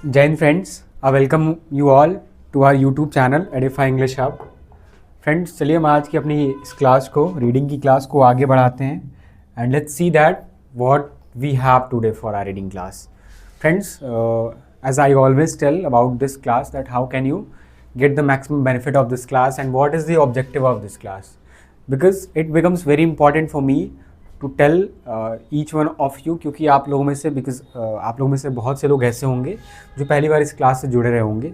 जय Hind friends, welcome you all to our YouTube channel edify English hub. Friends, चलिए हम आज की अपनी इस क्लास को, रीडिंग की क्लास को आगे बढ़ाते हैं and let's see that what we have today for our reading class. Friends, as I always tell about this class, that how can you get the maximum benefit of this class and what is the objective of this class, because it becomes very important for me to tell each one of you, क्योंकि आप लोगों में से आप लोगों में से बहुत से लोग ऐसे होंगे जो पहली बार इस क्लास से जुड़े रहे होंगे।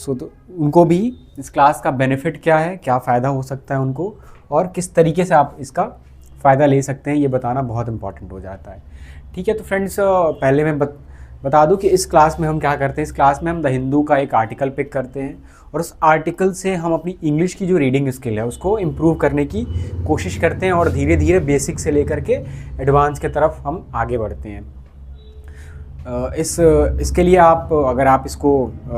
तो उनको भी इस क्लास का बेनिफिट क्या है, क्या फ़ायदा हो सकता है उनको, और किस तरीके से आप इसका फ़ायदा ले सकते हैं, ये बताना बहुत इंपॉर्टेंट हो जाता है। ठीक है, तो फ्रेंड्स, पहले मैं बता दूं कि इस क्लास में हम क्या करते हैं। इस क्लास में हम द हिंदू का एक आर्टिकल पिक करते हैं और उस आर्टिकल से हम अपनी इंग्लिश की जो रीडिंग स्किल है उसको इम्प्रूव करने की कोशिश करते हैं और धीरे धीरे बेसिक से लेकर के एडवांस के तरफ हम आगे बढ़ते हैं। इसके लिए अगर आप इसको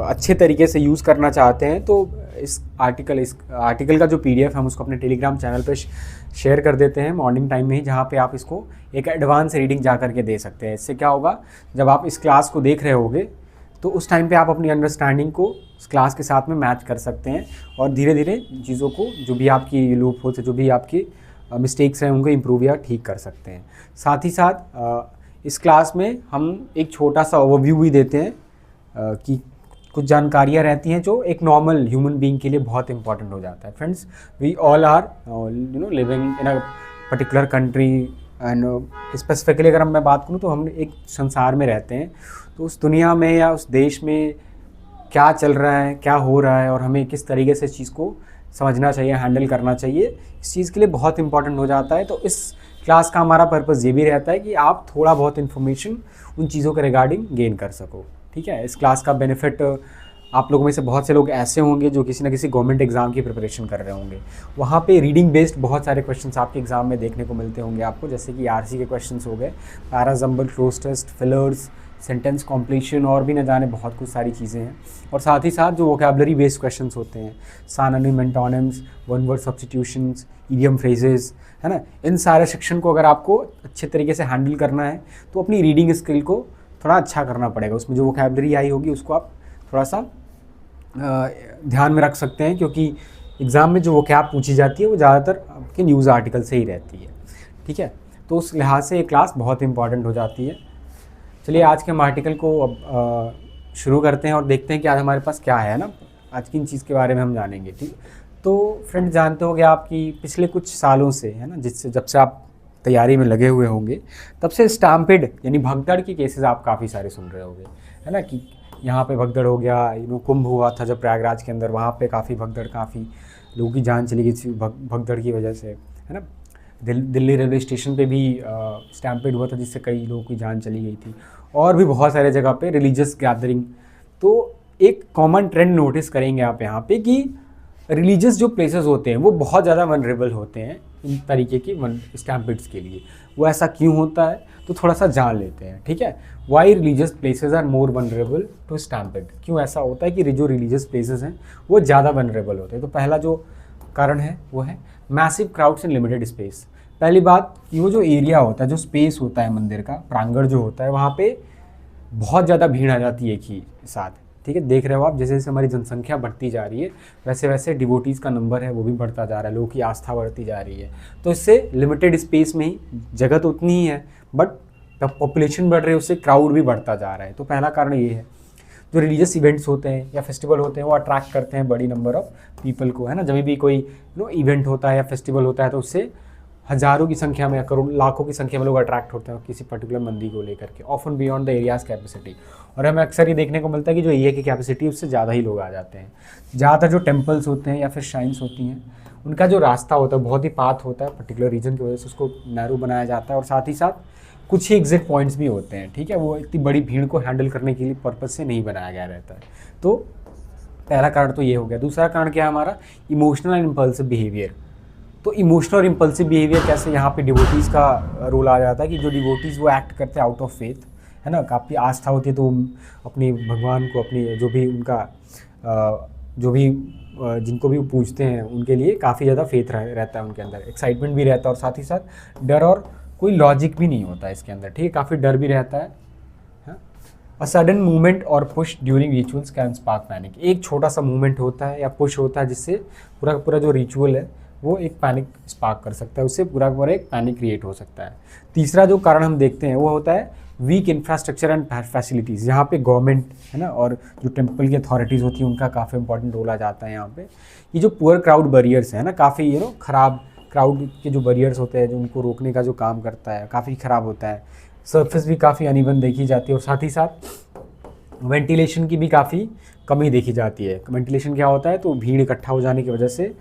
अच्छे तरीके से यूज़ करना चाहते हैं तो इस आर्टिकल का जो PDF हम उसको अपने टेलीग्राम चैनल पे शेयर कर देते हैं मॉर्निंग टाइम में ही, जहाँ पे आप इसको एक एडवांस रीडिंग जा करके दे सकते हैं। इससे क्या होगा, जब आप इस क्लास को देख रहे होगे तो उस टाइम पे आप अपनी अंडरस्टैंडिंग को इस क्लास के साथ में मैच कर सकते हैं और धीरे धीरे चीज़ों को, जो भी आपकी लूप होल से जो भी आपकी मिस्टेक्स हैं उनको इम्प्रूव या ठीक कर सकते हैं। साथ ही साथ इस क्लास में हम एक छोटा सा ओवरव्यू भी देते हैं कि कुछ जानकारियाँ रहती हैं जो एक नॉर्मल ह्यूमन बीइंग के लिए बहुत इंपॉर्टेंट हो जाता है। Friends, we all are living in a particular country and specifically अगर मैं बात करूँ तो हम एक संसार में रहते हैं। तो उस दुनिया में या उस देश में क्या चल रहा है, क्या हो रहा है और हमें किस तरीके से इस चीज़ को समझना चाहिए, हैंडल करना चाहिए, इस चीज़ के लिए बहुत इंपॉर्टेंट हो जाता है। तो इस क्लास का हमारा पर्पस ये भी रहता है कि आप थोड़ा बहुत इन्फॉर्मेशन उन चीज़ों के रिगार्डिंग गेन कर सको। ठीक है, इस क्लास का बेनिफिट आप लोगों में से बहुत से लोग ऐसे होंगे जो किसी न किसी गवर्नमेंट एग्ज़ाम की प्रिपरेशन कर रहे होंगे। वहाँ पे रीडिंग बेस्ड बहुत सारे क्वेश्चंस आपके एग्ज़ाम में देखने को मिलते होंगे आपको, जैसे कि RC के क्वेश्चंस हो गए, parajumble, cloze test, fillers, sentence completion और भी न जाने बहुत कुछ सारी चीज़ें हैं। और साथ ही साथ जो वोकैबुलरी बेस्ड क्वेश्चंस होते हैं, synonym, antonyms, one word substitutions, idiom phrases, है ना, इन सारे सेक्शन को अगर आपको अच्छे तरीके से हैंडल करना है तो अपनी रीडिंग स्किल को थोड़ा अच्छा करना पड़ेगा। उसमें जो वोकैबुलरी आई होगी उसको आप थोड़ा सा ध्यान में रख सकते हैं, क्योंकि एग्ज़ाम में जो वोकैब पूछी जाती है वो ज़्यादातर आपके न्यूज़ आर्टिकल से ही रहती है। ठीक है, तो उस लिहाज से ये क्लास बहुत इंपॉर्टेंट हो जाती है। चलिए आज के हम आर्टिकल को अब शुरू करते हैं और देखते हैं कि आज हमारे पास क्या है ना, आज की इन चीज़ के बारे में हम जानेंगे। ठीक, तो फ्रेंड्स, जानते होंगे आप कि पिछले कुछ सालों से, है ना, जब से आप तैयारी में लगे हुए होंगे तब से स्टैम्पेड यानी भगदड़ के केसेस आप काफ़ी सारे सुन रहे होंगे, है ना, कि यहाँ पे भगदड़ हो गया। कुंभ हुआ था जब प्रयागराज के अंदर, वहाँ पे काफ़ी भगदड़, काफ़ी लोगों की जान चली गई थी भगदड़ की वजह से, है ना। दिल्ली रेलवे स्टेशन पे भी स्टैम्पेड हुआ था जिससे कई लोगों की जान चली गई थी, और भी बहुत सारे जगह पे रिलीजियस गैदरिंग। तो एक कॉमन ट्रेंड नोटिस करेंगे आप यहाँ पे कि रिलीजियस जो प्लेसेस होते हैं वो बहुत ज़्यादा वनरेबल होते हैं इन तरीके की स्टैम्पेड्स के लिए। वो ऐसा क्यों होता है तो थोड़ा सा जान लेते हैं। ठीक है, why religious places are more vulnerable to stampede, क्यों ऐसा होता है कि जो रिलीजियस प्लेसेस हैं वो ज़्यादा वनरेबल होते हैं। तो पहला जो कारण है वो है massive crowds in limited space. पहली बात, वो जो एरिया होता है, जो स्पेस होता है मंदिर का, प्रांगण जो होता है, वहाँ पे बहुत ज़्यादा भीड़ आ जाती है एक ही साथ। ठीक है, देख रहे हो आप, जैसे जैसे हमारी जनसंख्या बढ़ती जा रही है वैसे वैसे डिवोटीज़ का नंबर है वो भी बढ़ता जा रहा है, लोगों की आस्था बढ़ती जा रही है। तो इससे लिमिटेड स्पेस में ही जगह तो उतनी ही है, बट जब पॉपुलेशन बढ़ रही है उससे क्राउड भी बढ़ता जा रहा है। तो पहला कारण ये है। जो रिलीजियस इवेंट्स होते हैं या फेस्टिवल होते हैं वो अट्रैक्ट करते हैं बड़ी नंबर ऑफ पीपल को, है ना। जब भी कोई इवेंट होता है या फेस्टिवल होता है तो उससे हज़ारों की संख्या में या करोड़ लाखों की संख्या में लोग अट्रैक्ट होते हैं किसी पर्टिकुलर मंदिर को लेकर के, often beyond the areas capacity. और हमें अक्सर ये देखने को मिलता है कि जो एरिया की कैपेसिटी उससे ज़्यादा ही लोग आ जाते हैं। ज़्यादातर जो टेम्पल्स होते हैं या फिर श्राइन्स होती हैं उनका जो रास्ता होता है बहुत ही पाथ होता है, पर्टिकुलर रीजन की वजह से उसको नैरो बनाया जाता है, और साथ ही साथ कुछ ही एग्जिट पॉइंट्स भी होते हैं। ठीक है, वो इतनी बड़ी भीड़ को हैंडल करने के लिए पर्पज़ से नहीं बनाया गया रहता है। तो पहला कारण तो ये हो गया। दूसरा कारण क्या है हमारा, इमोशनल एंड इम्पल्सिव बिहेवियर। तो इमोशनल और इम्पल्सिव बिहेवियर कैसे, यहाँ पे डिवोटीज़ का रोल आ जाता है कि जो डिवोटीज़ वो एक्ट करते हैं आउट ऑफ फेथ, है ना, काफ़ी आस्था होती है तो अपने भगवान को, अपनी जो भी उनका जिनको भी वो पूजते हैं उनके लिए काफ़ी ज़्यादा फेथ रहता है उनके अंदर, एक्साइटमेंट भी रहता है, और साथ ही साथ डर और कोई लॉजिक भी नहीं होता है इसके अंदर। ठीक है, काफ़ी डर भी रहता है। अ सडन मूवमेंट और push during rituals can spark panic. एक छोटा सा मूवमेंट होता है या पुश होता है जिससे पूरा का पूरा जो रिचुअल है वो एक पैनिक स्पार्क कर सकता है, उससे पूरा का पूरा एक पैनिक क्रिएट हो सकता है। तीसरा जो कारण हम देखते हैं वो होता है वीक इंफ्रास्ट्रक्चर एंड फैसिलिटीज़। यहाँ पे गवर्नमेंट है ना और जो टेम्पल की अथॉरिटीज़ होती हैं उनका काफ़ी इंपॉर्टेंट रोल आ जाता है यहाँ पे। ये जो पुअर क्राउड बैरियर्स है ना, काफ़ी ख़राब क्राउड के जो बैरियर्स होते हैं जो उनको रोकने का जो काम करता है काफ़ी ख़राब होता है। सरफेस भी काफ़ी अनइवन देखी जाती है और साथ ही साथ वेंटिलेशन की भी काफ़ी कमी देखी जाती है। वेंटिलेशन क्या होता है, तो भीड़ इकट्ठा हो जाने की वजह से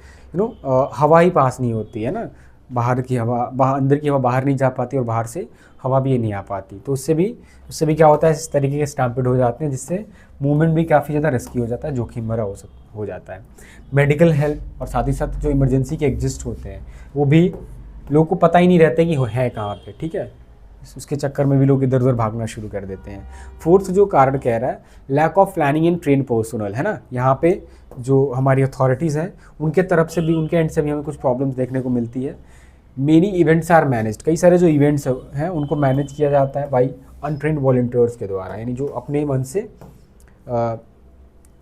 हवा ही पास नहीं होती है ना, बाहर की हवा अंदर की हवा बाहर नहीं जा पाती और बाहर से हवा भी नहीं आ पाती, तो उससे भी क्या होता है, इस तरीके के स्टैम्पेड हो जाते हैं जिससे मूवमेंट भी काफ़ी ज़्यादा रिस्की हो जाता है, जोखिम भरा हो जाता है। मेडिकल हेल्प और साथ ही साथ जो इमरजेंसी के एग्जिस्ट होते हैं वो भी लोगों को पता ही नहीं रहता कि वो है कहाँ पे, ठीक है, उसके चक्कर में भी लोग इधर उधर भागना शुरू कर देते हैं। फोर्थ जो कारण कह रहा है, lack of planning and train personnel, है ना, यहाँ पे जो हमारी अथॉरिटीज़ हैं उनके तरफ से भी, उनके एंड से भी हमें कुछ प्रॉब्लम्स देखने को मिलती है। मेनी इवेंट्स आर मैनेज्ड, कई सारे जो इवेंट्स हैं उनको मैनेज किया जाता है बाई अनट्रेंड वॉलंटियर्स के द्वारा, यानी जो अपने मन से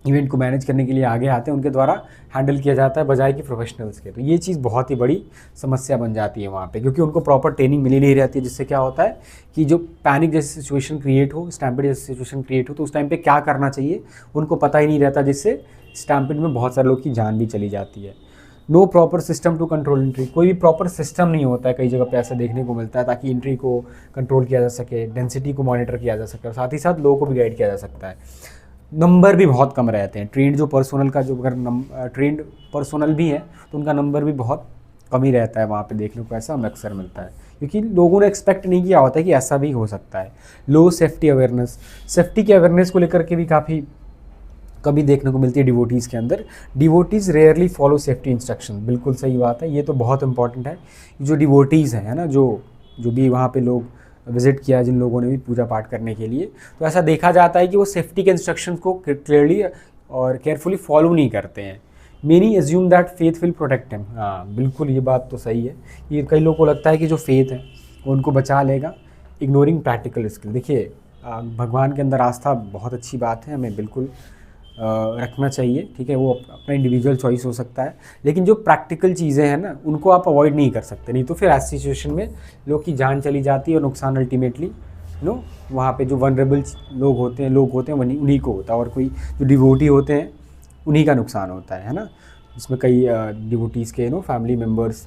इवेंट को मैनेज करने के लिए आगे आते हैं उनके द्वारा हैंडल किया जाता है बजाय कि प्रोफेशनल्स के। तो ये चीज़ बहुत ही बड़ी समस्या बन जाती है वहाँ पे, क्योंकि उनको प्रॉपर ट्रेनिंग मिली नहीं रहती है, जिससे क्या होता है कि जो पैनिक जैसी सिचुएशन क्रिएट हो, स्टैम्पेड जैसी सिचुएशन क्रिएट हो, तो उस टाइम पे क्या करना चाहिए उनको पता ही नहीं रहता, जिससे स्टैम्पेड में बहुत सारे लोग की जान भी चली जाती है। No proper system to control entry, कोई भी प्रॉपर सिस्टम नहीं होता है, कई जगह पे ऐसा देखने को मिलता है, ताकि एंट्री को कंट्रोल किया जा सके, डेंसिटी को मॉनिटर किया जा सके और साथ ही साथ लोगों को भी गाइड किया जा सकता है। नंबर भी बहुत कम रहते हैं, ट्रेंड जो पर्सोनल का, जो अगर ट्रेंड पर्सोनल भी है तो उनका नंबर भी बहुत कम ही रहता है वहाँ पे, देखने को ऐसा हमें अक्सर मिलता है, क्योंकि लोगों ने एक्सपेक्ट नहीं किया होता है कि ऐसा भी हो सकता है। लो सेफ्टी अवेयरनेस, सेफ्टी के अवेयरनेस को लेकर के भी काफ़ी कभी देखने को मिलती है डिवोटीज़ के अंदर। Devotees rarely follow safety instruction, बिल्कुल सही बात है, ये तो बहुत इंपॉर्टेंट है। जो डिवोटीज़ हैं, है ना, जो भी वहाँ पे लोग विज़िट किया, जिन लोगों ने भी पूजा पाठ करने के लिए, तो ऐसा देखा जाता है कि वो सेफ्टी के इंस्ट्रक्शन को क्लियरली और केयरफुली फॉलो नहीं करते हैं। Many assume that faith will protect him, हाँ बिल्कुल ये बात तो सही है, ये कई लोगों को लगता है कि जो फेथ है वो उनको बचा लेगा, इग्नोरिंग प्रैक्टिकल स्किल। देखिए भगवान के अंदर आस्था बहुत अच्छी बात है, हमें बिल्कुल रखना चाहिए, ठीक है, वो अपना इंडिविजुअल चॉइस हो सकता है, लेकिन जो प्रैक्टिकल चीज़ें हैं ना उनको आप अवॉइड नहीं कर सकते, नहीं तो फिर ऐसी सिचुएशन में लोग की जान चली जाती है और नुकसान अल्टीमेटली वहाँ पे जो वनरेबल लोग होते हैं उन्हीं को होता है, और कोई जो डिवोटी होते हैं उन्हीं का नुकसान होता है ना, इसमें कई डिवोटीज़ के फैमिली मेम्बर्स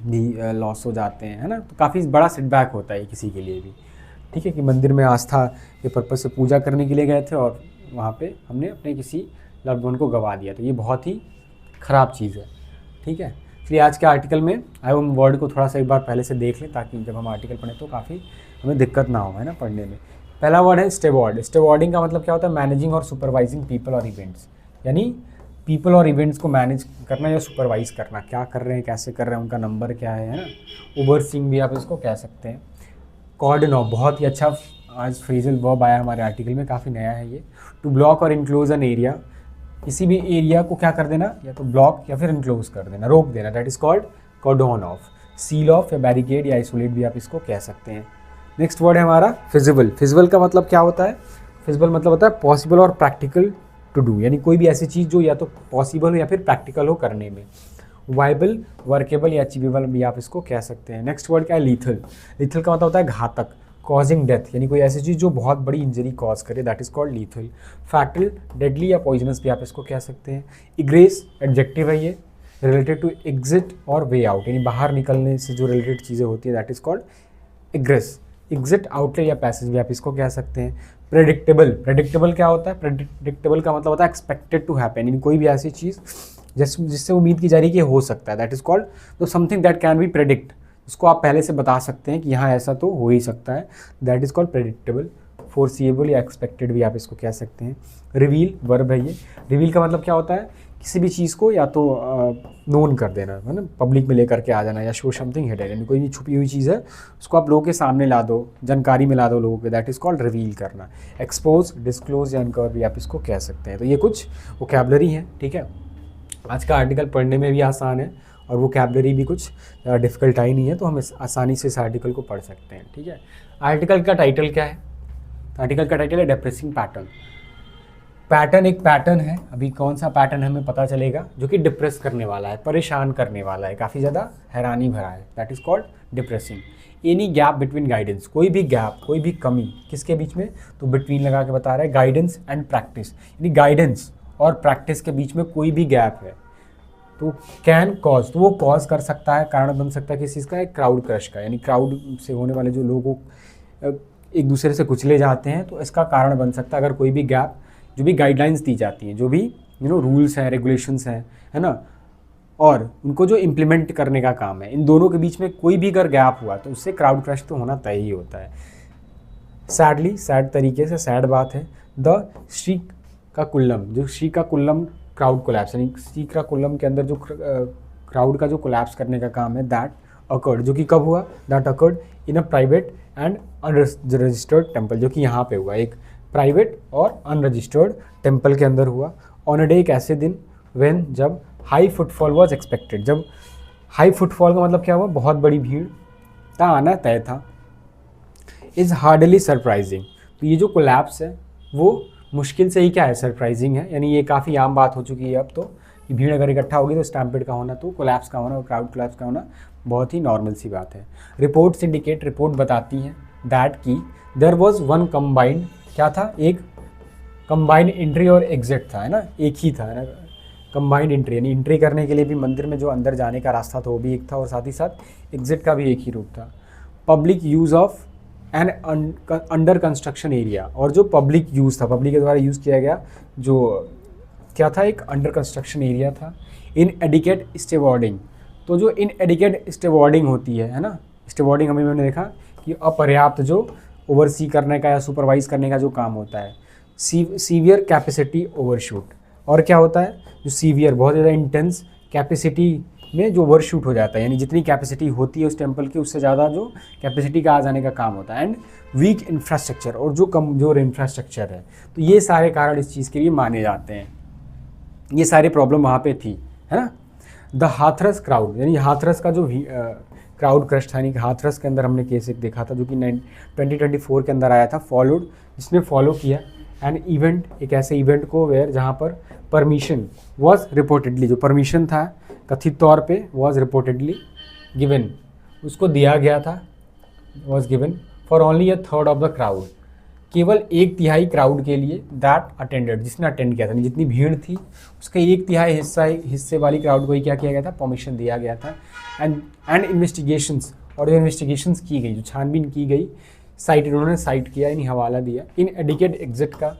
भी लॉस हो जाते हैं, है ना, तो काफ़ी बड़ा सेटबैक होता है किसी के लिए भी, ठीक है, कि मंदिर में आस्था के पर्पज़ से पूजा करने के लिए गए थे और वहाँ पे हमने अपने किसी लव्ड वन को गवा दिया, तो ये बहुत ही ख़राब चीज़ है, ठीक है। फिर आज के आर्टिकल में हम वर्ड को थोड़ा सा एक बार पहले से देख लें, ताकि जब हम आर्टिकल पढ़ें तो काफ़ी हमें दिक्कत ना हो, है ना, पढ़ने में। पहला वर्ड है स्टेवॉर्ड। स्टेवॉर्डिंग का मतलब क्या होता है, मैनेजिंग और सुपरवाइजिंग पीपल और इवेंट्स, यानी पीपल और इवेंट्स को मैनेज करना या सुपरवाइज करना, क्या कर रहे हैं, कैसे कर रहे हैं, उनका नंबर क्या है ना, ओवरसीइंग भी आप इसको कह सकते हैं। कॉर्डन ऑफ, बहुत ही अच्छा आज फ्रेजल वर्ब आया हमारे आर्टिकल में, काफ़ी नया है ये। टू ब्लॉक और इनक्लोज एन एरिया, किसी भी एरिया को क्या कर देना, या तो ब्लॉक या फिर इनक्लोज कर देना, रोक देना, that is called cordon off. Seal off या बैरिकेड या आइसोलेट भी आप इसको कह सकते हैं। नेक्स्ट वर्ड है हमारा फिजिबल। फिजिबल का मतलब क्या होता है, फिजिबल मतलब होता है पॉसिबल और प्रैक्टिकल टू डू, यानी कोई भी ऐसी चीज़ जो या तो पॉसिबल हो या फिर प्रैक्टिकल हो करने में। वाइबल, वर्केबल या अचीवेबल भी आप इसको कह सकते हैं। नेक्स्ट वर्ड क्या है, लीथल। लीथल का मतलब होता है घातक, कॉजिंग डेथ, यानी कोई ऐसी चीज़ जो बहुत बड़ी इंजरी कॉज करे, that is called lethal. Fatal, deadly या पॉइजनस भी आप इसको कह सकते हैं। इग्रेस, एडजेक्टिव है ये, रिलेटेड टू एग्जिट और वे आउट, यानी बाहर निकलने से जो रिलेटेड चीज़ें होती है, that is called egress. Exit, outlet या पैसेज भी आप इसको कह सकते हैं। प्रेडिक्टेबल, प्रेडिक्टेबल क्या होता है, प्रेडिक्टेबल का मतलब होता है एक्सपेक्टेड टू हैपन, यानी कोई भी ऐसी चीज़ जिससे उम्मीद की जा रही है कि हो सकता है, दैट इज़ कॉल्ड तो something that can B predict, उसको आप पहले से बता सकते हैं कि यहाँ ऐसा तो हो ही सकता है, that is called predictable. Foreseeable या एक्सपेक्टेड भी आप इसको कह सकते हैं। रिवील, वर्ब है ये। रिवील का मतलब क्या होता है, किसी भी चीज़ को या तो नोन कर देना, है ना, पब्लिक में लेकर के आ जाना, या शो समथिंग हिडन, यानी कोई भी छुपी हुई चीज़ है उसको आप लोगों के सामने ला दो, जानकारी में ला दो लोगों के, दैट इज़ कॉल्ड रिवील करना। एक्सपोज, डिस्क्लोज या अनकवर भी आप इसको कह सकते हैं। तो ये कुछ वोकैबुलरी है, ठीक है। आज का आर्टिकल पढ़ने में भी आसान है और वोकैबुलरी भी कुछ डिफ़िकल्ट आई नहीं है, तो हम आसानी से इस आर्टिकल को पढ़ सकते हैं, ठीक है। आर्टिकल का टाइटल क्या है, तो आर्टिकल का टाइटल है डिप्रेसिंग पैटर्न। पैटर्न एक पैटर्न है, अभी कौन सा पैटर्न हमें पता चलेगा, जो कि डिप्रेस करने वाला है, परेशान करने वाला है, काफ़ी ज़्यादा हैरानी भरा है, that is called depressing. Any gap between guidance, कोई भी गैप, कोई भी कमी किसके बीच में, तो बिटवीन लगा के बता रहा है, गाइडेंस एंड प्रैक्टिस, यानी गाइडेंस और प्रैक्टिस के बीच में कोई भी गैप है तो कैन कॉज, तो वो कॉज कर सकता है, कारण बन सकता है किस चीज़ का, एक क्राउड क्रश का, यानी क्राउड से होने वाले जो लोगों एक दूसरे से कुचले जाते हैं, तो इसका कारण बन सकता है अगर कोई भी गैप, जो भी गाइडलाइंस दी जाती हैं, जो भी रूल्स हैं, रेगुलेशंस हैं, है ना, और उनको जो इम्प्लीमेंट करने का काम है, इन दोनों के बीच में कोई भी अगर गैप हुआ तो उससे क्राउड क्रश तो होना तय ही होता है। सैडली, सैड तरीके से, सैड बात है, द श्रीकाकुलम, जो श्रीकाकुलम क्राउड कोलैप्स, यानी श्रीकाकुलम के अंदर जो क्राउड का जो कोलैप्स करने का काम है, दैट अकर्ड, जो कि कब हुआ, that occurred in a private and unregistered temple, जो कि यहाँ पे हुआ, एक प्राइवेट और अनरजिस्टर्ड टेम्पल के अंदर हुआ, ऑन अ डे, एक ऐसे दिन, व्हेन, जब हाई फुटफॉल वॉज एक्सपेक्टेड, जब हाई फुटफॉल का मतलब क्या हुआ, बहुत बड़ी भीड़ का आना तय था, इज़ हार्डली सरप्राइजिंग, तो ये जो कोलैप्स है वो मुश्किल से ही क्या है, सरप्राइजिंग है, यानी ये काफ़ी आम बात हो चुकी है अब तो, कि भीड़ अगर इकट्ठा होगी तो स्टैम्पेड का होना, तो कोलैप्स का होना और क्राउड कोलैप्स का होना बहुत ही नॉर्मल सी बात है। रिपोर्ट्स इंडिकेट, रिपोर्ट बताती हैं, दैट की देयर वॉज वन कंबाइंड, क्या था, एक कंबाइंड एंट्री और एग्जिट था, है ना, एक ही था, है ना, कंबाइंड एंट्री, यानी एंट्री करने के लिए भी मंदिर में जो अंदर जाने का रास्ता था वो भी एक था, और साथ ही साथ एग्जिट का भी एक ही रूट था। Public use of and under construction area, और जो पब्लिक यूज़ था, पब्लिक के द्वारा यूज़ किया गया जो क्या था, एक अंडर कंस्ट्रक्शन एरिया था। इन एडिकेट स्टेवॉर्डिंग, तो जो इन एडिकेट स्टेवॉर्डिंग होती है ना, स्टेवॉर्डिंग हमें मैंने देखा कि अपर्याप्त जो ओवरसी करने का या सुपरवाइज करने का जो काम होता है, सीवियर कैपेसिटी ओवरशूट, और क्या होता है, जो सीवियर, बहुत ज़्यादा इंटेंस कैपेसिटी में जो ओवरशूट हो जाता है, यानी जितनी कैपेसिटी होती है उस टेम्पल की उससे ज़्यादा जो कैपेसिटी का आ जाने का काम होता है। एंड वीक इंफ्रास्ट्रक्चर, और जो कमजोर इंफ्रास्ट्रक्चर है, तो ये सारे कारण इस चीज़ के लिए माने जाते हैं, ये सारी प्रॉब्लम वहाँ पे थी, है ना। द हाथरस क्राउड, यानी हाथरस का जो क्राउड क्रश था, यानी हाथरस के अंदर हमने केस एक देखा था जो कि 2024 के अंदर आया था, फॉलोड, जिसने फॉलो किया एन इवेंट, एक ऐसे इवेंट को वेयर जहाँ पर परमिशन वॉज रिपोर्टेडली, जो परमिशन था कथित तौर पे, वॉज रिपोर्टेडली गिवन, उसको दिया गया था, was given for only 1/3 of the crowd, केवल 1/3 क्राउड के लिए, दैट अटेंडेड, जिसने अटेंड किया था, जितनी भीड़ थी उसका 1/3 हिस्से वाली क्राउड को ही क्या किया गया था, परमिशन दिया गया था। एंड इन्वेस्टिगेशंस, और जो इन्वेस्टिगेशंस की गई, जो छानबीन की गई, साइटेड, उन्होंने साइट किया, यानी हवाला दिया, इन एडिकेट एग्जिट का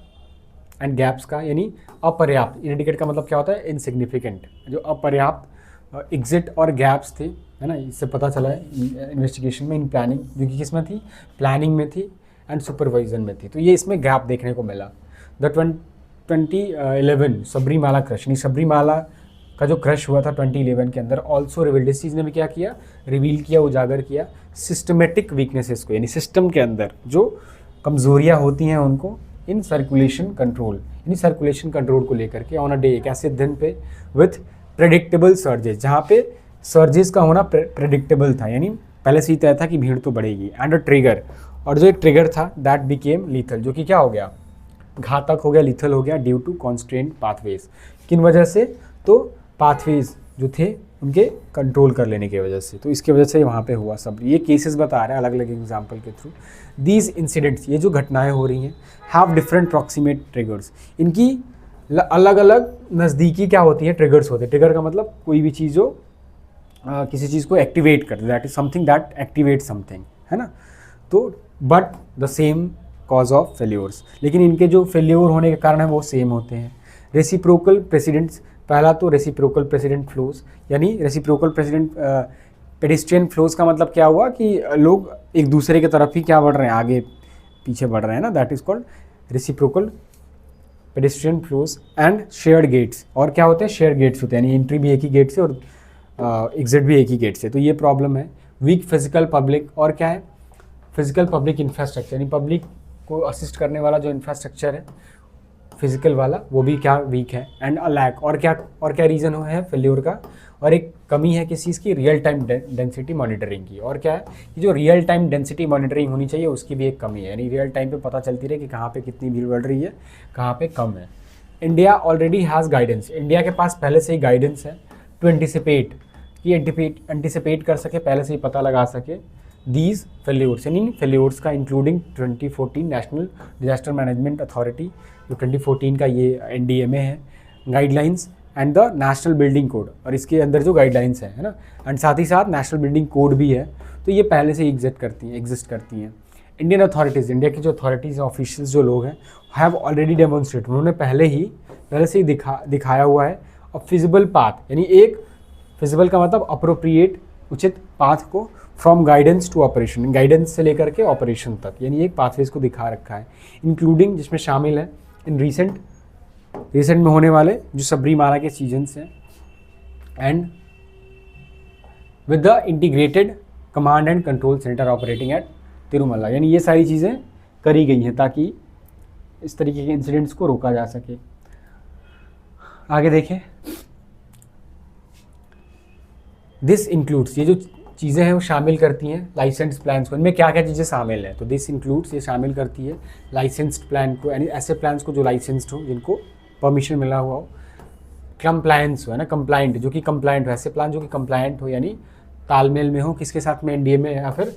एंड गैप्स का, यानी अपर्याप्त, इन एडिकेट का मतलब क्या होता है, इनसिग्निफिकेंट, जो अपर्याप्त एग्जिट और गैप्स थे, है ना, इससे पता चला है इन्वेस्टिगेशन में, इन प्लानिंग, जो कि किस में थी, प्लानिंग में थी एंड सुपरवाइजन में थी, तो ये इसमें गैप देखने को मिला। द 2011 सबरीमाला क्रश, यानी सबरीमाला का जो क्रश हुआ था 2011 के अंदर, ऑल्सो रिवील्ड, इस चीज़ ने भी क्या किया, रिवील किया, उजागर किया सिस्टमेटिक वीकनेसेस को, यानी सिस्टम के अंदर जो कमजोरियाँ होती हैं उनको, इन सर्कुलेशन कंट्रोल, यानी सर्कुलेशन कंट्रोल को लेकर के, ऑन अ डे, एक ऐसे दिन पे, विथ प्रेडिक्टेबल सर्जेस, जहाँ पे सर्जेस का होना प्रेडिक्टेबल था, यानी पहले से ही तय था कि भीड़ तो बढ़ेगी, एंड अ ट्रिगर, और जो एक ट्रिगर था, दैट बिकेम लीथल, जो कि क्या हो गया, घातक हो गया, लीथल हो गया, ड्यू टू कॉन्स्ट्रेंट पाथवेज, किन वजह से, तो पाथवेज जो थे उनके कंट्रोल कर लेने की वजह से, तो इसकी वजह से वहाँ पे हुआ सब, ये केसेस बता रहे हैं अलग अलग एग्जाम्पल के थ्रू। दीज इंसिडेंट्स, ये जो घटनाएं हो रही हैं, हैव डिफरेंट प्रॉक्सिमेट ट्रिगर्स, इनकी अलग अलग नज़दीकी क्या होती है, ट्रिगर्स होते हैं। ट्रिगर का मतलब कोई भी चीज़ जो किसी चीज़ को एक्टिवेट कर, that is something that activate something, है ना, तो but the same cause of failures, लेकिन इनके जो फेल्योर होने के कारण है वो सेम होते हैं। रेसिप्रोकल प्रेसिडेंट्स, पहला तो रेसिप्रोकल प्रेसिडेंट फ्लोज, यानी रेसिप्रोकल प्रेसिडेंट पेडिस्ट्रियन फ्लोज का मतलब क्या हुआ कि लोग एक दूसरे की तरफ ही क्या बढ़ रहे हैं, आगे पीछे बढ़ रहे हैं ना, that is called reciprocal pedestrian flows. And shared gates, और क्या होते हैं, शेयर गेट्स होते हैं, यानी एंट्री भी एक ही गेट से और एग्जिट भी एक ही गेट से, तो ये प्रॉब्लम है। वीक फिजिकल पब्लिक, और क्या है, फिजिकल पब्लिक इंफ्रास्ट्रक्चर, यानी पब्लिक को असिस्ट करने वाला जो इंफ्रास्ट्रक्चर है फिजिकल वाला वो भी क्या वीक है, एंड अ लैक, और क्या रीज़न है फेल्योर का, और एक कमी है किस चीज़ की, रियल टाइम डेंसिटी मॉनिटरिंग की। और क्या है कि जो रियल टाइम डेंसिटी मॉनिटरिंग होनी चाहिए उसकी भी एक कमी है, यानी रियल टाइम पे पता चलती रहे कि कहाँ पे कितनी भीड़ बढ़ रही है, कहाँ पे कम है। India already has guidance, India के पास पहले से ही गाइडेंस है टू एंटिसिपेट, कि एंटिसिपेट कर सके, पहले से ही पता लगा सके दीज फेल्योर्स, यानी फेल्योर्स का, including 2014 national disaster management authority, जो 2014 का ये NDMA है, guidelines and the national building code, और इसके अंदर जो गाइडलाइंस है ना, एंड साथ ही साथ नेशनल बिल्डिंग कोड भी है, तो ये पहले से ही एग्जिस्ट करती हैं। इंडियन अथॉरिटीज़, इंडिया की जो अथॉरिटीज़ ऑफिशियल्स जो लोग हैं, हैव ऑलरेडी डेमोन्स्ट्रेट, उन्होंने पहले से ही दिखाया हुआ है अ फिजिबल पाथ, यानी एक फिजिबल का मतलब अप्रोप्रिएट, उचित पाथ को, from guidance to operation, guidance से लेकर के ऑपरेशन तक, यानी एक पाथवेज को दिखा रखा है, इंक्लूडिंग, जिसमें शामिल है इन रिसेंट में होने वाले जो सबरीमाला के सीजन्स हैं, and with the integrated command and control centre operating eight Tirumala, यानी ये सारी चीज़ें करी गई हैं ताकि इस तरीके के इंसिडेंट्स को रोका जा सके। आगे देखें, दिस इंक्लूड्स, ये जो चीज़ें हैं वो शामिल करती हैं लाइसेंस प्लान्स को, इनमें क्या क्या चीज़ें शामिल हैं, तो दिस इंक्लूड्स, ये शामिल करती है लाइसेंस्ड प्लान को, यानी ऐसे प्लान्स को जो लाइसेंस्ड हो, जिनको परमिशन मिला हुआ हो, कंप्लायंस हो, है ना, कंप्लाइंट, जो कि कंप्लाइंट हो, ऐसे प्लान जो कि कंप्लाइंट हो, यानी तालमेल में हो, किसके साथ में, NDMA या फिर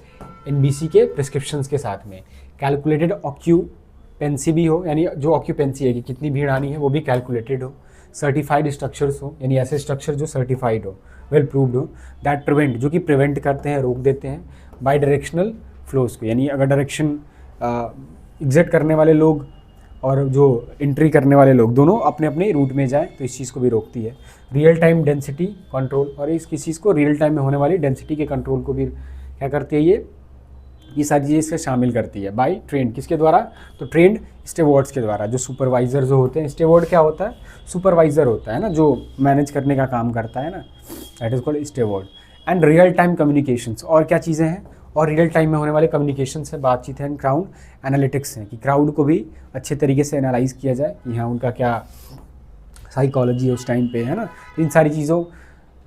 NBC के प्रिस्क्रिप्शंस के साथ में, कैलकुलेटेड ऑक्यूपेंसी भी हो, यानी जो ऑक्यूपेंसी है कि कितनी भीड़ आनी है वो भी कैलकुलेटेड हो, सर्टिफाइड स्ट्रक्चर्स हो, यानी ऐसे स्ट्रक्चर जो सर्टिफाइड हो, वेल प्रूव्ड हो, दैट प्रिवेंट, जो कि प्रिवेंट करते हैं, रोक देते हैं, बाई डायरेक्शनल फ्लोज को, यानी अगर डायरेक्शन एग्जिट करने वाले लोग और जो एंट्री करने वाले लोग दोनों अपने अपने रूट में जाएं तो इस चीज़ को भी रोकती है। रियल टाइम डेंसिटी कंट्रोल, और इस चीज़ को रियल टाइम में होने वाली डेंसिटी के कंट्रोल को भी क्या करती है, ये सारी चीज़ें इससे शामिल करती है। बाई ट्रेंड, किसके द्वारा, तो ट्रेंड स्टेवर्ड्स के द्वारा, जो सुपरवाइज़र जो होते हैं, स्टेवर्ड क्या होता है, सुपरवाइज़र होता है ना, जो मैनेज करने का काम करता है ना, that is called steward. And real time communications, और क्या चीज़ें हैं, और रियल टाइम में होने वाले कम्युनिकेशन से बातचीत है, एंड क्राउड एनालिटिक्स है, कि क्राउड को भी अच्छे तरीके से एनालाइज किया जाए कि हाँ उनका क्या साइकोलॉजी है उस टाइम पे, है ना, इन सारी चीज़ों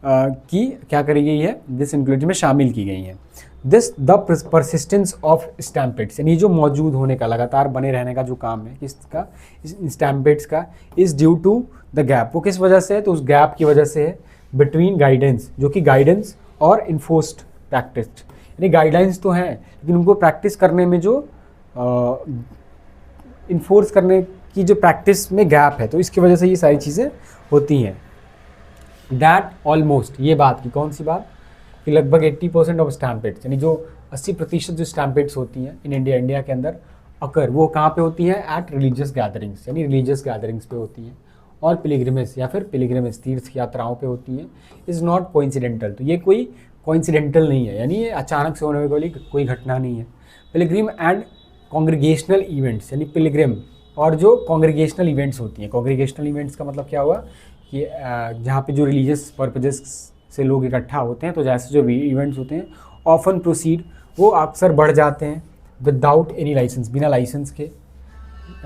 की क्या करी गई है, दिस इंक्लूड में शामिल की गई हैं। दिस द परसिस्टेंस ऑफ स्टैम्पेड्स, यानी जो मौजूद होने का, लगातार बने रहने का जो काम है किसका, स्टैम्पेड्स का, is due to the gap, वो किस वजह से है, तो उस गैप की वजह से है, बिटवीन गाइडेंस, जो कि गाइडेंस और इन्फोर्स्ड प्रैक्टिस, यानी गाइडलाइंस तो हैं लेकिन उनको प्रैक्टिस करने में जो इन्फोर्स करने की जो प्रैक्टिस में गैप है, तो इसकी वजह से ये सारी चीज़ें होती हैं। दैट ऑलमोस्ट, ये बात की, कौन सी बात, कि लगभग 80% ऑफ स्टैम्पेड्स, यानी जो 80% जो स्टैम्पेड्स होती हैं इन इंडिया के अंदर अकर, वो कहाँ पे होती है, एट रिलीजियस गैदरिंग्स, यानी रिलीजियस गैदरिंग्स पे होती हैं, और पिलग्रिमेज या फिर पिलग्रिमेज तीर्थ यात्राओं पे होती हैं। इज़ नॉट कोइंसिडेंटल, तो ये कोई कोइंसिडेंटल नहीं है, यानी ये अचानक से होने वाली कोई घटना नहीं है। पिलग्रिम एंड कॉन्ग्रीगेशनल इवेंट्स, यानी पिलग्रिम और जो कॉन्ग्रीगेशनल इवेंट्स होती हैं, कॉन्ग्रीगेशनल इवेंट्स का मतलब क्या हुआ कि जहाँ पे जो रिलीजियस पर्पजेस से लोग इकट्ठा होते हैं, तो जैसे जो इवेंट्स होते हैं ऑफन प्रोसीड, वो अक्सर बढ़ जाते हैं विदाउट एनी लाइसेंस, बिना लाइसेंस के,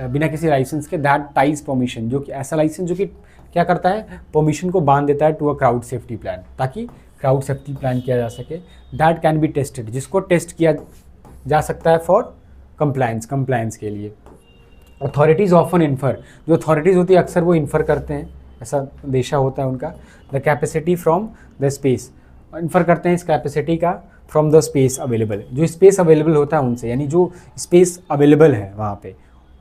बिना किसी लाइसेंस के, दैट टाइज परमिशन, जो कि ऐसा लाइसेंस जो कि क्या करता है, परमिशन को बांध देता है to a crowd safety plan, ताकि क्राउड सेफ्टी प्लान किया जा सके, दैट कैन बी टेस्टेड, जिसको टेस्ट किया जा सकता है फॉर कंप्लायंस के लिए। अथॉरिटीज़ ऑफन इन्फर, जो अथॉरिटीज़ होती है अक्सर वो इन्फर करते हैं, ऐसा देशा होता है उनका, the capacity from the space, infer करते हैं इस कैपेसिटी का फ्रॉम द स्पेस अवेलेबल, जो स्पेस अवेलेबल होता है उनसे, यानी जो स्पेस अवेलेबल है वहाँ पे,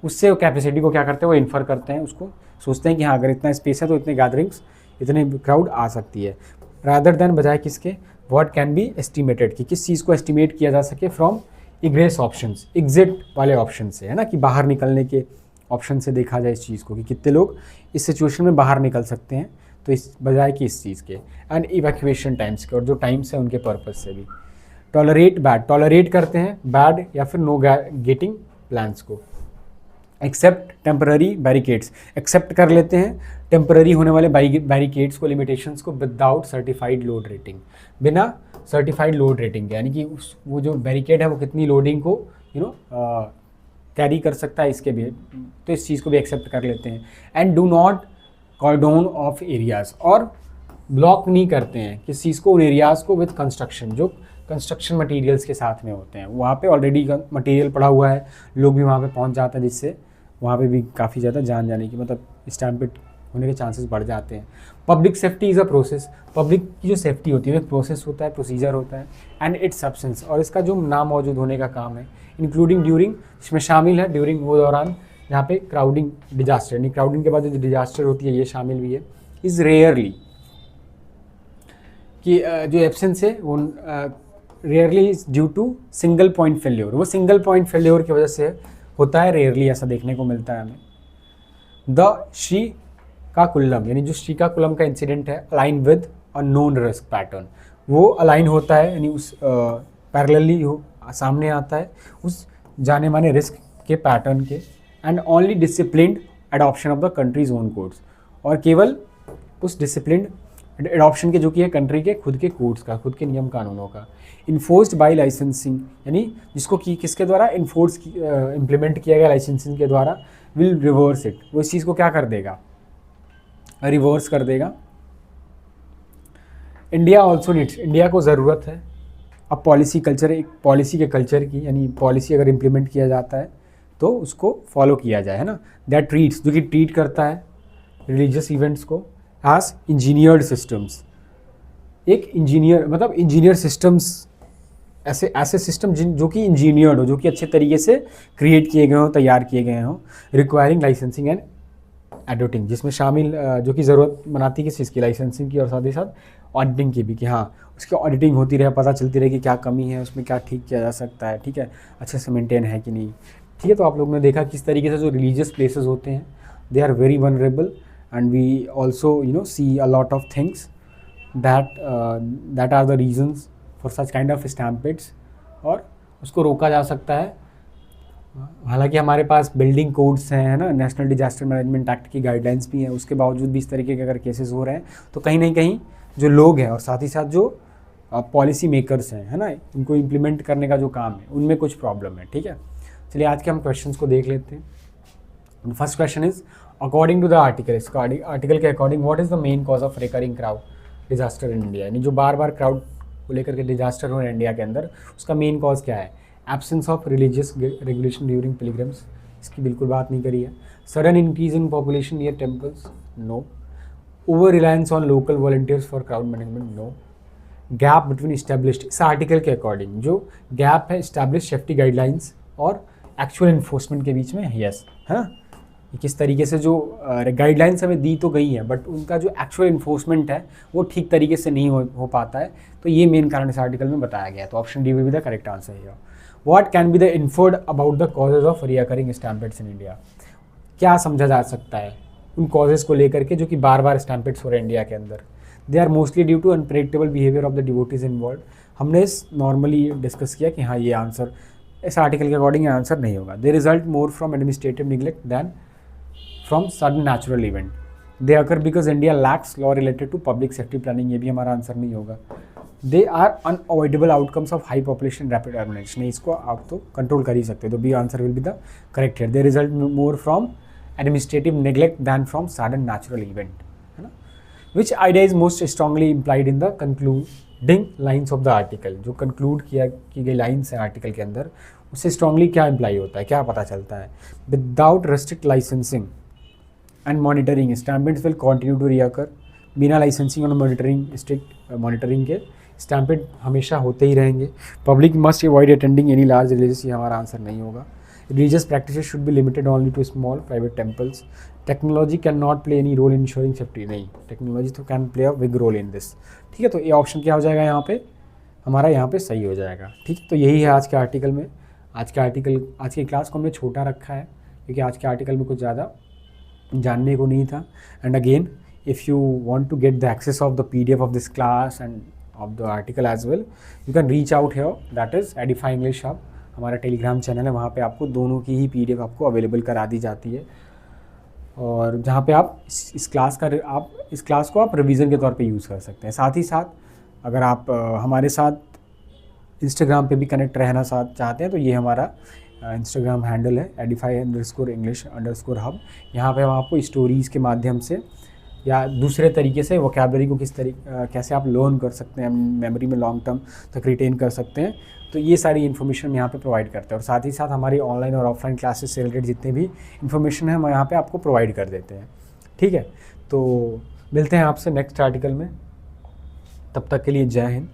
उससे कैपेसिटी को क्या करते हैं, वो इन्फर करते हैं, उसको सोचते हैं कि हाँ अगर इतना स्पेस है तो इतने गैदरिंग्स, इतने क्राउड आ सकती है, रादर देन बजाय किसके, व्हाट कैन बी एस्टिमेटेड, कि किस चीज़ को एस्टिमेट किया जा सके फ्रॉम इग्रेस ऑप्शंस, एग्जिट वाले ऑप्शन से, है ना, कि बाहर निकलने के ऑप्शन से देखा जाए इस चीज़ को कि कितने लोग इस सिचुएशन में बाहर निकल सकते हैं, तो इस बजाय कि इस चीज़ के, एंड इवैक्यूएशन टाइम्स के, और जो टाइम्स है उनके पर्पज़ से भी। टॉलरेट बैड, टॉलरेट करते हैं बैड या फिर नो गेटिंग प्लान्स को। एक्सेप्ट टेम्पररी बैरिकेड्स, एक्सेप्ट कर लेते हैं टेम्पररी होने वाले बैरिकेड्स को, लिमिटेशंस को, विदाउट सर्टिफाइड लोड रेटिंग, बिना सर्टिफाइड लोड रेटिंग के, यानी कि वो जो बैरिकेड है वो कितनी लोडिंग को कैरी कर सकता है इसके भी, तो इस चीज़ को भी एक्सेप्ट कर लेते हैं। And do not cordon off areas, और ब्लॉक नहीं करते हैं किस चीज़ को, उन एरियाज़ को विद कंस्ट्रक्शन, जो कंस्ट्रक्शन मटेरियल्स के साथ में होते हैं। वहाँ पे ऑलरेडी मटेरियल पड़ा हुआ है, लोग भी वहाँ पे पहुँच जाते हैं, जिससे वहाँ पे भी काफ़ी ज़्यादा जान जाने की मतलब स्टैम्पेड होने के चांसेस बढ़ जाते हैं। Public safety is a process, public की जो सेफ्टी होती है एक प्रोसेस होता है, प्रोसीजर होता है। एंड इट्स सब्सटेंस, और इसका जो ना मौजूद होने का काम है, इंक्लूडिंग ड्यूरिंग, इसमें शामिल है ड्यूरिंग वो दौरान जहाँ पे क्राउडिंग डिजास्टर, यानी क्राउडिंग के बाद जो डिजास्टर होती है ये शामिल भी है। इज़ रेयरली, कि जो एब्सेंस है वो rarely is due to single point failure, वो सिंगल पॉइंट फेल्योर की वजह से होता है, रेयरली ऐसा देखने को मिलता है हमें। द श्रीकाकुलम, यानी जो श्रीकाकुलम का इंसिडेंट है, align with a known risk pattern, वो अलाइन होता है, यानी उस पैरेलली सामने आता है उस जाने माने रिस्क के पैटर्न के। And only disciplined adoption of the countries own codes, और केवल उस डिसिप्लिन्ड एडॉप्शन के जो कि है कंट्री के खुद के कोड्स का, खुद के नियम कानूनों का। इन्फोर्स्ड बाय लाइसेंसिंग, यानी जिसको कि किसके द्वारा इन्फोर्स इम्प्लीमेंट किया गया लाइसेंसिंग के द्वारा, विल रिवर्स इट, वो इस चीज़ को क्या कर देगा, रिवर्स कर देगा। इंडिया ऑल्सो नीड्स, इंडिया को ज़रूरत है अब पॉलिसी कल्चर, एक पॉलिसी के कल्चर की, यानी पॉलिसी अगर इम्प्लीमेंट किया जाता है तो उसको फॉलो किया जाए, है ना। दैट ट्रीट्स, जो कि ट्रीट करता है रिलीजियस इवेंट्स को एज इंजीनियर्ड सिस्टम्स, एक इंजीनियर मतलब इंजीनियर सिस्टम्स, ऐसे सिस्टम जो कि इंजीनियर्ड हो, जो कि अच्छे तरीके से क्रिएट किए गए हों, तैयार किए गए हों, रिक्वायरिंग लाइसेंसिंग एंड ऑडिटिंग, जिसमें शामिल जो कि ज़रूरत बनाती है किस चीज़ की, लाइसेंसिंग की, और साथ ही साथ ऑडिटिंग की भी, कि हाँ उसकी ऑडिटिंग होती रहे, पता चलती रहे कि क्या कमी है उसमें, क्या ठीक किया जा सकता है, ठीक है, अच्छे से मेंटेन है कि नहीं, ठीक है। तो आप लोगों ने देखा किस तरीके से जो रिलीजियस प्लेसेस होते हैं they are very vulnerable, and we also see a lot of things that are the reasons for such kind of stampedes, और उसको रोका जा सकता है। हालांकि हमारे पास बिल्डिंग कोड्स हैं, है ना, नेशनल डिजास्टर मैनेजमेंट एक्ट की गाइडलाइंस भी हैं, उसके बावजूद भी इस तरीके के अगर केसेस हो रहे हैं तो कहीं ना कहीं जो लोग हैं और साथ ही साथ जो पॉलिसी मेकर्स हैं, है ना, इनको इम्प्लीमेंट करने का जो काम है उनमें कुछ प्रॉब्लम है, ठीक है। चलिए आज के हम क्वेश्चंस को देख लेते हैं। First question is according to the article, इसका आर्टिकल के according what is the main cause of recurring crowd disaster in India, यानी जो बार बार क्राउड को लेकर के डिजास्टर हो रहे हैं इंडिया के अंदर, उसका मेन कॉज क्या है। Absence of religious regulation during pilgrims, इसकी बिल्कुल बात नहीं करी है। Sudden increase in population near temples, no. Over reliance on local volunteers for crowd management, no. Gap between established, इस आर्टिकल के अकॉर्डिंग जो गैप है इस्टेब्लिश सेफ्टी गाइडलाइंस और एक्चुअल इन्फोर्समेंट के बीच में, यस, है ना, किस तरीके से जो गाइडलाइंस हमें दी तो गई है बट उनका जो एक्चुअल इन्फोर्समेंट है वो ठीक तरीके से नहीं हो पाता है, तो ये मेन कारण इस आर्टिकल में बताया गया है। तो option D will be the correct answer है। What can be the inferred about the causes of recurring stampedes in India, क्या समझा जा सकता है उन कॉजेज को लेकर के जो कि बार बार स्टैम्पेड्स हो रहे हैं इंडिया के अंदर। They are mostly due to unpredictable behaviour of the devotees involve, हमने इस नॉर्मली डिस्कस किया कि हाँ ये आंसर इस आर्टिकल के अकॉर्डिंग आंसर नहीं होगा। They result more from administrative neglect than from sudden natural event. They occur because India lacks law related to public safety planning, ये भी हमारा आंसर नहीं होगा। They are unavoidable outcomes of high population rapid urbanization, इसको आप तो control कर ही सकते हो, तो B answer will be the correct here. They result more from administrative neglect than from sudden natural event, है ना। विच idea is most strongly implied in the concluding lines of the article, जो conclude की गई lines हैं article के अंदर उससे strongly क्या इम्प्लाई होता है, क्या पता चलता है। Without restrict licensing and monitoring stampedes will continue to recur, बिना लाइसेंसिंग और मॉनिटरिंग स्ट्रिक्ट मॉनिटरिंग के स्टैम्पेड हमेशा होते ही रहेंगे। Public must avoid attending any large religious, ये हमारा आंसर नहीं होगा। Religious practices should be limited only to small private temples. Technology can not play any role in ensuring safety, नहीं, टेक्नोलॉजी तो can play a big role in this, ठीक है। तो ये ऑप्शन क्या हो जाएगा यहाँ पे, हमारा यहाँ पे सही हो जाएगा, ठीक है। तो यही है आज के आर्टिकल में। आज की क्लास को हमने छोटा रखा है क्योंकि आज के आर्टिकल में कुछ ज़्यादा जानने को नहीं था। And again if you want to get the access of the PDF of this class and of the article as well, you can reach out here, that is edify English hub, हमारा Telegram channel है, वहाँ पे आपको दोनों की ही PDF आपको available करा दी जाती है, और जहाँ पे आप इस क्लास को आप रिवीजन के तौर पे यूज़ कर सकते हैं। साथ ही साथ अगर आप हमारे साथ इंस्टाग्राम पे भी कनेक्ट रहना चाहते हैं तो ये हमारा इंस्टाग्राम हैंडल है edify_english_hub। यहाँ पे हम आपको स्टोरीज़ के माध्यम से या दूसरे तरीके से वोकैबलरी को कैसे आप लर्न कर सकते हैं, मेमोरी में लॉन्ग टर्म तक रिटेन कर सकते हैं, तो ये सारी इन्फॉर्मेशन हम यहाँ पे प्रोवाइड करते हैं। और साथ ही साथ हमारी ऑनलाइन और ऑफलाइन क्लासेस से रिलेटेड जितने भी इन्फॉर्मेशन है हम यहाँ पे आपको प्रोवाइड कर देते हैं। ठीक है, तो मिलते हैं आपसे नेक्स्ट आर्टिकल में, तब तक के लिए जय हिंद।